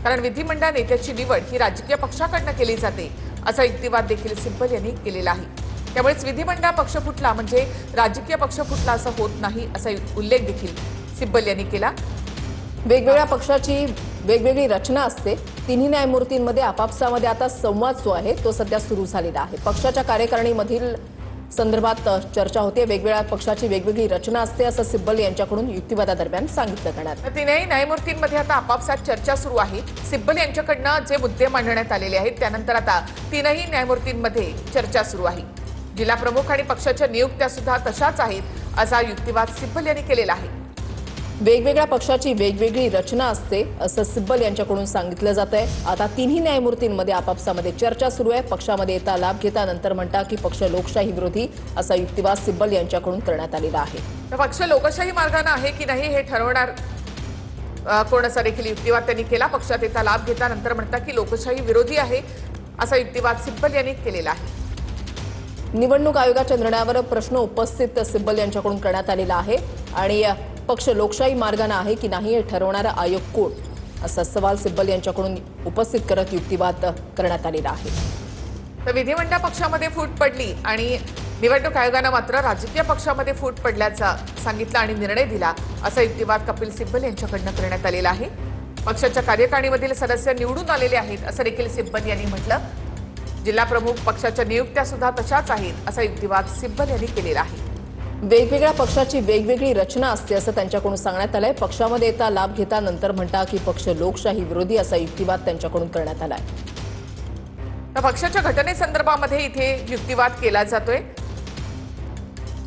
कारण विधिमंडळ नेत्याची निवड ही राजकीय पक्षाकडून केली जाते असा युक्तिवाद देखील सिब्बल यांनी केलेला आहे। त्यामुळेच विधिमंडळ पक्ष फुटला म्हणजे राजकीय पक्ष फुटला असं होत नाही असा उल्लेख देखील सिब्बल यांनी केला। वेगवेगळ्या पक्षाची वेगवेगळी रचना असते। तिन्ही न्यायमूर्तींमध्ये आपापसामध्ये आता संवाद जो आहे तो सध्या सुरू झालेला आहे। पक्षाच्या कार्यकारिणीमधील संदर्भात चर्चा होते। वेगवेगळ्या पक्षाची वेगवेगळी रचना असते असं सिब्बल यांच्याकडून युक्तिवादादरम्यान सांगितलं करण्यात। तीनही न्यायमूर्तींमध्ये आता आपापसात चर्चा सुरू आहे। सिब्बल यांच्याकडनं जे मुद्दे मांडण्यात आलेले आहेत त्यानंतर आता तीनही न्यायमूर्तींमध्ये चर्चा सुरू आहे। जिल्हा प्रमुख आणि पक्षाच्या नियुक्त्या सुद्धा तशाच आहेत असा युक्तिवाद सिब्बल यांनी केलेला आहे। वेगवेगळ्या पक्षाची वेगवेगळी रचना असते असं सिब्बल यांच्याकडून सांगितलं जात आहे। आता तिन्ही न्यायमूर्तींमध्ये आपापसामध्ये चर्चा सुरू आहे। पक्षामध्ये येता लाभ घेता नंतर म्हणता की पक्ष लोकशाही विरोधी असा युक्तिवाद सिब्बल यांच्याकडून करण्यात आलेला आहे। पक्ष लोकशाही मार्गाने आहे की नाही हे ठरवणार कोण असा देखील युक्तिवाद त्यांनी केला। पक्षात येता लाभ घेता नंतर म्हणता की लोकशाही विरोधी आहे असा युक्तिवाद सिब्बल यांनी केलेला आहे। निवडणूक आयोगाच्या निर्णयावर प्रश्न उपस्थित सिब्बल यांच्याकडून करण्यात आलेला आहे आणि पक्ष लोकशाही मार्गाने आहे की नाही हे ठरवणारा आयोग कोण असा सवाल सिब्बल यांच्याकडून उपस्थित करत युक्तिवाद करण्यात आलेला आहे। तर विधिमंडळ पक्षामध्ये फूट पडली आणि निवडणूक आयोगाने मात्र राजकीय पक्षामध्ये फूट पडल्याचा सांगितलं आणि निर्णय दिला असा युक्तिवाद कपिल सिब्बल यांच्याकडून करण्यात आलेला आहे। पक्षाच्या कार्यकारिणीमधील सदस्य निवडून आलेले आहेत असं देखील सिब्बल यांनी म्हटलं। जिल्हा प्रमुख पक्षाच्या नियुक्त्या सुद्धा तशाच आहेत असा युक्तिवाद सिब्बल यांनी केलेला आहे। वेगवेगळ्या पक्षाची वेगवेगळी रचना असते असं त्यांच्याकडून सांगण्यात आलंय। पक्षामध्ये येता लाभ घेता नंतर म्हणता की पक्ष लोकशाही विरोधी असा युक्तिवाद त्यांच्याकडून करण्यात आलाय। तर पक्षाच्या घटनेसंदर्भामध्ये इथे युक्तिवाद केला जातोय।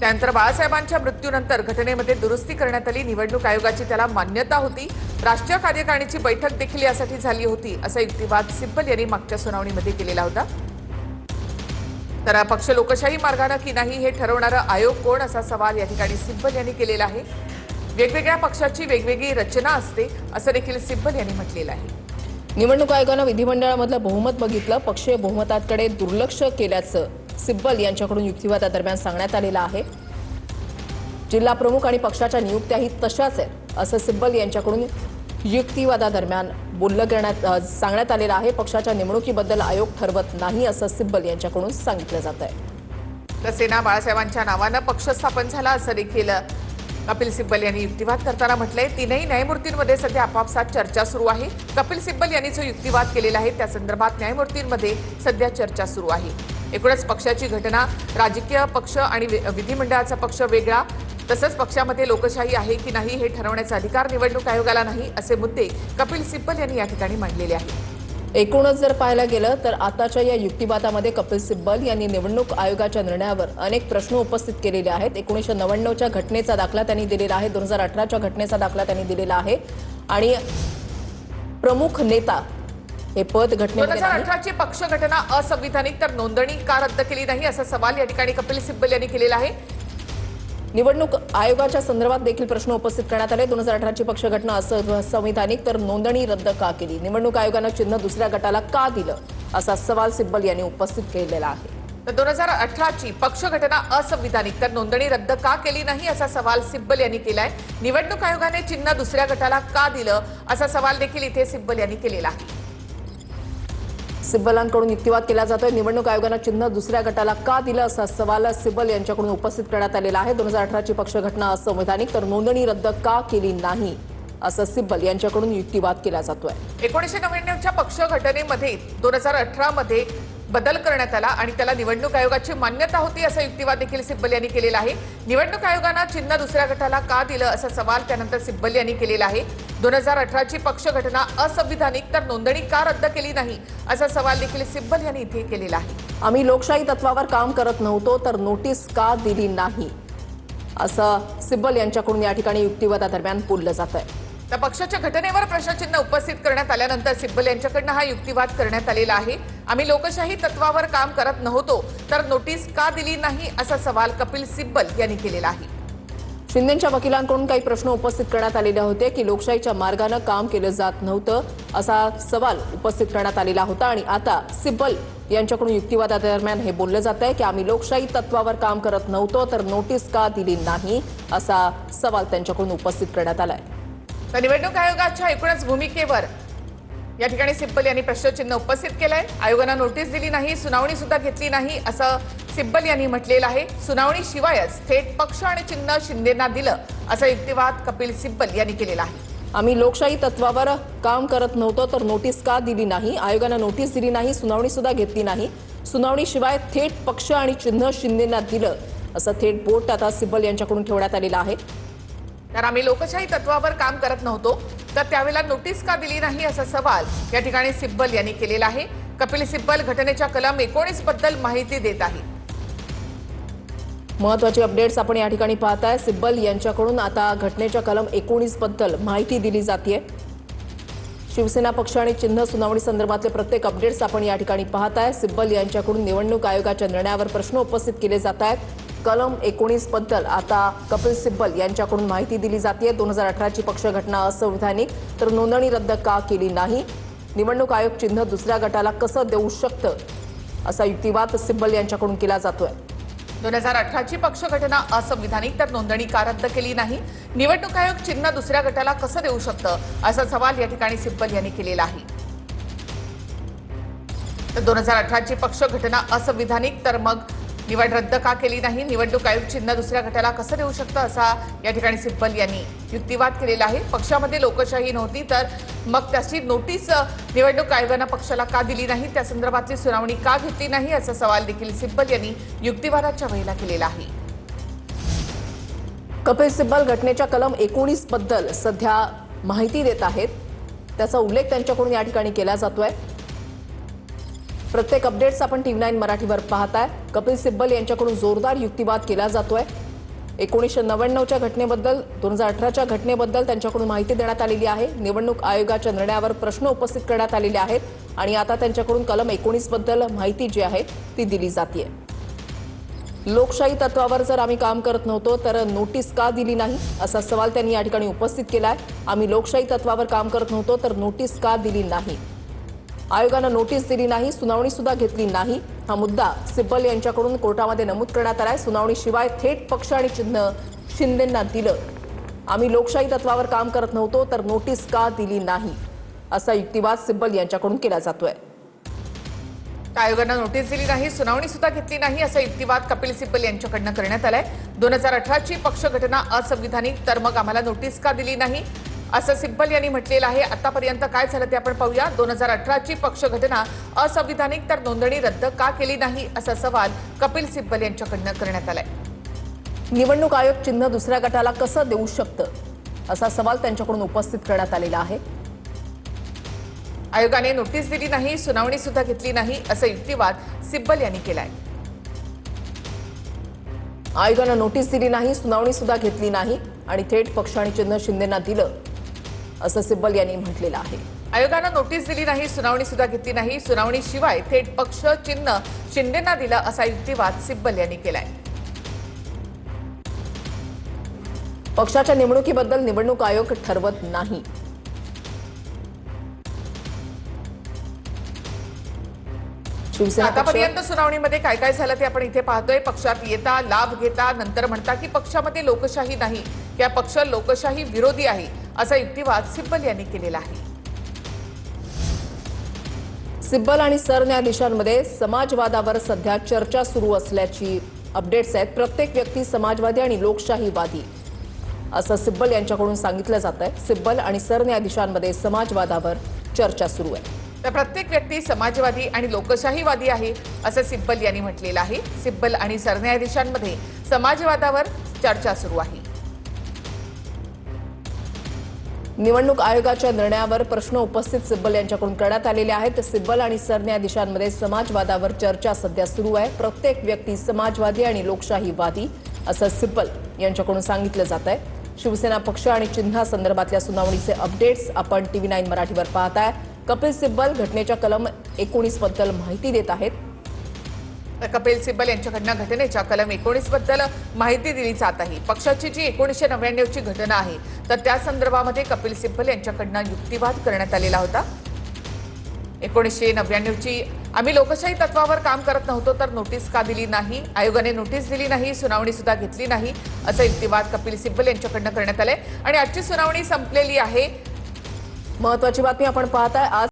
त्यानंतर बाळासाहेबांच्या मृत्यूनंतर घटनेमध्ये दुरुस्ती करण्यात आली। निवडणूक आयोगाची त्याला मान्यता होती। राष्ट्रीय कार्यकारिणीची बैठक देखील यासाठी झाली होती असा युक्तिवाद सिब्बल यांनी मागच्या सुनावणीमध्ये केलेला होता। तर पक्ष लोकशाही मार्गाने की नाही हे ठरवणारा आयोग कोण असा सवाल या ठिकाणी सिब्बल यांनी केलेला आहे। वेगवेगळ्या पक्षाची वेगवेगळी रचना असते असं देखील सिब्बल यांनी म्हटलेलं आहे। निवडणूक आयोगानं विधिमंडळामधलं बहुमत बघितलं, पक्षीय बहुमताकडे दुर्लक्ष केल्याचं सिब्बल यांच्याकडून युक्तिवादादरम्यान सांगण्यात आलेलं आहे। जिल्हा प्रमुख आणि पक्षाच्या नियुक्त्याही तशाच आहेत असं सिब्बल यांच्याकडून युक्तिवादादरम्यान सांगण्यात आलेलं आहे। पक्षाच्या निवडणुकीबद्दल आयोग ठरवत नाही असं सिब्बल यांच्याकडून सांगितलं जात आहे। तर सेना बाळासाहेबांच्या नावानं पक्ष स्थापन झाला असं देखील कपिल सिब्बल यांनी युक्तिवाद करताना म्हटलंय। तीनही न्यायमूर्तींमध्ये सध्या आपापसात चर्चा सुरू आहे। कपिल सिब्बल यांनी जो युक्तिवाद केलेला आहे त्या संदर्भात न्यायमूर्तींमध्ये सध्या चर्चा सुरू आहे। एकूणच पक्षाची घटना, राजकीय पक्ष आणि विधिमंडळाचा पक्ष वेगळा, तसंच पक्षामध्ये लोकशाही आहे की नाही हे ठरवण्याचा अधिकार निवडणूक आयोगाला नाही असे मुद्दे कपिल सिब्बल यांनी या ठिकाणी मांडलेले आहेत। एकूणच जर पाहायला गेलं तर आताच्या या युक्तिवादामध्ये कपिल सिब्बल यांनी निवडणूक आयोगाच्या निर्णयावर अनेक प्रश्न उपस्थित केलेले आहेत। 1999च्या घटनेचा दाखला त्यांनी दिलेला आहे, 2018च्या घटनेचा दाखला त्यांनी दिलेला आहे आणि प्रमुख नेता हे पद घटनेमध्ये 2018ची पक्ष घटना असंविधानिक तर नोंदणी का रद्द केली नाही असा सवाल या ठिकाणी कपिल सिब्बल यांनी केलेला आहे। निवडणूक आयोगाच्या संदर्भात देखील प्रश्न उपस्थित करण्यात आले। 2018ची पक्ष घटना असंविधानिक तर नोंदणी रद्द का केली, निवडणूक आयोगानं चिन्ह दुसऱ्या गटाला का दिलं असा सवाल सिब्बल यांनी उपस्थित केलेला आहे। तर 2018ची पक्ष घटना असंविधानिक तर नोंदणी रद्द का केली नाही असा सवाल सिब्बल यांनी केलाय। निवडणूक आयोगाने चिन्ह दुसऱ्या गटाला का दिलं असा सवाल देखील इथे सिब्बल यांनी केलेला आहे। सिब्बलांकडून युक्तिवाद केला जातोय। निवडणूक आयोगानं चिन्ह दुसऱ्या गटाला का दिलं असा सवाल सिब्बल यांच्याकडून उपस्थित करण्यात आलेला आहे। 2018ची पक्ष घटना असंविधानिक तर नोंदणी रद्द का केली नाही असं सिब्बल यांच्याकडून युक्तिवाद केला जातोय। 1999च्या पक्ष घटनेमध्ये 2018 मध्ये बदल करण्यात आला आणि त्याला निवडणूक आयोगाची मान्यता होती असा युक्तिवाद देखील सिब्बल यांनी केलेला आहे। निवडणूक आयोगानं चिन्ह दुसऱ्या गटाला का दिलं असा सवाल त्यानंतर सिब्बल यांनी केलेला आहे। 2018ची पक्ष घटना असंविधानिक तर नोंदणी का रद्द केली नाही असा सवाल देखील सिब्बल यांनी इथे केलेला आहे। आम्ही लोकशाही तत्वावर काम करत नव्हतो तर नोटीस का दिली नाही असं सिब्बल यांच्याकडून या ठिकाणी युक्तिवादादरम्यान बोललं जात आहे। तर पक्षाच्या घटनेवर प्रश्नचिन्ह उपस्थित करण्यात आल्यानंतर सिब्बल यांच्याकडनं हा युक्तिवाद करण्यात आलेला आहे। आम्ही लोकशाही तत्वावर काम करत नव्हतो तर नोटीस का दिली नाही असा सवाल कपिल सिब्बल यांनी केलेला आहे। शिंदेच्या वकिलांकडून काही प्रश्न उपस्थित करण्यात आलेले होते की लोकशाहीच्या मार्गाने काम केलं जात नव्हतं असा सवाल उपस्थित करण्यात आलेला होता आणि आता सिब्बल यांच्याकडून युक्तिवादादरम्यान हे बोललं जात आहे की आम्ही लोकशाही तत्वावर काम करत नव्हतो तर नोटीस का दिली नाही असा सवाल त्यांच्याकडून उपस्थित करण्यात आलाय। तर निवडणूक आयोगाच्या एकूणच भूमिकेवर या ठिकाणी सिब्बल यांनी प्रश्नचिन्ह उपस्थित केलंय। आयोगानं नोटीस दिली नाही, सुनावणी सुद्धा घेतली नाही असं सिब्बल यांनी म्हटलेलं आहे। सुनावणी शिवायच थेट पक्ष आणि चिन्ह शिंदेंना दिलं असा युक्तिवाद कपिल सिब्बल यांनी केलेला आहे। आम्ही लोकशाही तत्वावर काम करत नव्हतो तर नोटीस का दिली नाही? आयोगानं नोटीस दिली नाही, सुनावणी सुद्धा घेतली नाही। सुनावणी शिवाय थेट पक्ष आणि चिन्ह शिंदेंना दिलं असं थेट बोट आता सिब्बल यांच्याकडून ठेवण्यात आलेलं आहे। तर आम्ही लोकशाही तत्वावर काम करत नव्हतो तर त्यावेळेला नोटीस का दिली नाही असा सवाल या ठिकाणी सिब्बल यांनी केलेला आहे। कपिल सिब्बल घटनेच्या कलम 19 बद्दल माहिती देत आहेत। महत्त्वाची अपडेट्स आपण या ठिकाणी पाहताय। सिब्बल यांच्याकडून आता घटनेच्या कलम 19 बद्दल माहिती दिली जाते। शिवसेना पक्ष आणि चिन्ह सुनावणी संदर्भातले प्रत्येक अपडेट्स आपण या ठिकाणी पाहताय। सिब्बल यांच्याकडून निवडणूक आयोगाच्या निर्णयावर प्रश्न उपस्थित केले जात आहेत। कलम 19 बद्दल आता कपिल सिब्बल यांच्याकडून माहिती दिली जाते। 2018 ची पक्ष घटना असंवैधानिक तर नोंदणी रद्द का केली नाही? निवडणूक आयोग चिन्ह दुसऱ्या गटाला कसं देऊ शकतं असा युक्तिवाद सिब्बल यांच्याकडून केला जातोय। 2018 ची पक्ष घटना असंविधानिक तर नोंदणी का रद्द केली नाही? निवडणूक आयोग चिन्ह दुसऱ्या गटाला कसं देऊ शकतं असा सवाल या ठिकाणी सिब्बल यांनी केलेला आहे। तर 2018 ची पक्ष घटना असंविधानिक तर मग निवड रद्द का केली नाही? निवडणूक आयोग चिन्ह दुसऱ्या गटाला कसं देऊ शकतं असा या ठिकाणी सिब्बल यांनी युक्तिवाद केलेला आहे। पक्षामध्ये लोकशाही नव्हती तर मग त्याची नोटीस निवडणूक आयोगानं पक्षाला का दिली नाही? त्या संदर्भातली सुनावणी का घेतली नाही असा सवाल देखील सिब्बल यांनी युक्तिवादाच्या वेळेला केलेला आहे। कपिल सिब्बल घटनेच्या कलम 19 बद्दल सध्या माहिती देत आहेत। त्याचा उल्लेख त्यांच्याकडून या ठिकाणी केला जातोय। प्रत्येक अपडेट्स आपण TV9 मराठीवर पाहताय। कपिल सिब्बल यांच्याकडून जोरदार युक्तिवाद केला जातोय। 1999च्या घटनेबद्दल 2018च्या घटनेबद्दल त्यांच्याकडून माहिती देण्यात आलेली आहे। निवडणूक आयोगाच्या निर्णयावर प्रश्न उपस्थित करण्यात आलेले आहेत आणि आता त्यांच्याकडून कलम 19 बद्दल माहिती जी आहे ती दिली जाते। लोकशाही तत्वावर जर आम्ही काम करत नव्हतो तर नोटीस का दिली नाही असा सवाल त्यांनी या ठिकाणी उपस्थित केलाय। आम्ही लोकशाही तत्वावर काम करत नव्हतो तर नोटीस का दिली नाही? आयोगानं नोटीस दिली नाही, सुनावणी सुद्धा घेतली नाही। हा मुद्दा सिब्बल यांच्याकडून कोर्टामध्ये नमूद करण्यात आलाय। सुनावणी शिवाय थेट पक्ष आणि चिन्ह शिंदेंना दिलं। आम्ही लोकशाही तत्वावर काम करत नव्हतो तर नोटीस का दिली नाही असा युक्तिवाद सिब्बल यांच्याकडून केला जातोय। आयोगानं नोटीस दिली नाही, सुनावणी सुद्धा घेतली नाही असा युक्तिवाद कपिल सिब्बल यांच्याकडनं करण्यात आलाय। 2018 ची पक्ष घटना असंविधानिक तर मग आम्हाला नोटीस का दिली नाही असं सिब्बल यांनी म्हटलेलं आहे। आतापर्यंत काय झालं ते आपण पाहूया। 2018 ची पक्ष घटना असंविधानिक तर नोंदणी रद्द का केली नाही असा सवाल कपिल सिब्बल यांच्याकडनं करण्यात आलाय। निवडणूक आयोग चिन्ह दुसऱ्या गटाला कसं देऊ शकतं असा सवाल त्यांच्याकडून उपस्थित करण्यात आलेला आहे। आयोगाने नोटीस दिली नाही, सुनावणी सुद्धा घेतली नाही असा युक्तिवाद सिब्बल यांनी केलाय। आयोगानं नोटीस दिली नाही, सुनावणी सुद्धा घेतली नाही आणि थेट पक्ष आणि चिन्ह शिंदेंना दिलं असं सिब्बल यांनी म्हटलेलं आहे। आयोगानं नोटीस दिली नाही, सुनावणी सुद्धा घेतली नाही। सुनावणी शिवाय थेट पक्ष चिन्ह शिंदेंना दिलं असा युक्तिवाद सिब्बल यांनी केलाय। पक्षाच्या निवडणुकीबद्दल निवडणूक आयोग ठरवत नाही। शिवसेना आतापर्यंत सुनावणीमध्ये काय काय झालं ते आपण इथे पाहतोय। पक्षात येता, लाभ घेता, नंतर म्हणता की पक्षामध्ये लोकशाही नाही किंवा पक्ष लोकशाही विरोधी आहे असा युक्तिवाद सिब्बल यांनी केलेला आहे। सिब्बल आणि सरन्यायाधीशांमध्ये समाजवादावर सध्या चर्चा सुरू असल्याची अपडेट्स आहेत। प्रत्येक व्यक्ती समाजवादी आणि लोकशाहीवादी असं सिब्बल यांच्याकडून सांगितलं जात आहे। सिब्बल आणि सरन्यायाधीशांमध्ये समाजवादावर चर्चा सुरू आहे। तर प्रत्येक व्यक्ती समाजवादी आणि लोकशाहीवादी आहे असं सिब्बल यांनी म्हटलेलं आहे। सिब्बल आणि सरन्यायाधीशांमध्ये समाजवादावर चर्चा सुरू आहे। निवडणूक आयोगाच्या निर्णयावर प्रश्न उपस्थित सिब्बल यांच्याकडून करण्यात आलेले आहेत। सिब्बल आणि सरन्यायाधीशांमध्ये समाजवादावर चर्चा सध्या सुरू आहे। प्रत्येक व्यक्ती समाजवादी आणि लोकशाहीवादी असं सिब्बल यांच्याकडून सांगितलं जात आहे। शिवसेना पक्ष आणि चिन्हासंदर्भातल्या सुनावणीचे अपडेट्स आपण TV9 मराठीवर पाहताय। कपिल सिब्बल घटनेच्या कलम 19 बद्दल माहिती देत आहेत। कपिल सिब्बल यांच्याकडनं घटनेच्या कलम 19 बद्दल माहिती दिली जात आहे। पक्षाची जी 1999 ची घटना आहे तर त्या संदर्भामध्ये कपिल सिब्बल यांच्याकडनं युक्तिवाद करण्यात आलेला होता। 1999 ची आम्ही लोकशाही तत्वावर काम करत नव्हतो तर नोटीस का दिली नाही? आयोगाने नोटीस दिली नाही, सुनावणी सुद्धा घेतली नाही असा युक्तिवाद कपिल सिब्बल यांच्याकडनं करण्यात आलाय आणि आजची सुनावणी संपलेली आहे। महत्त्वाची बातमी आपण पाहताय। आज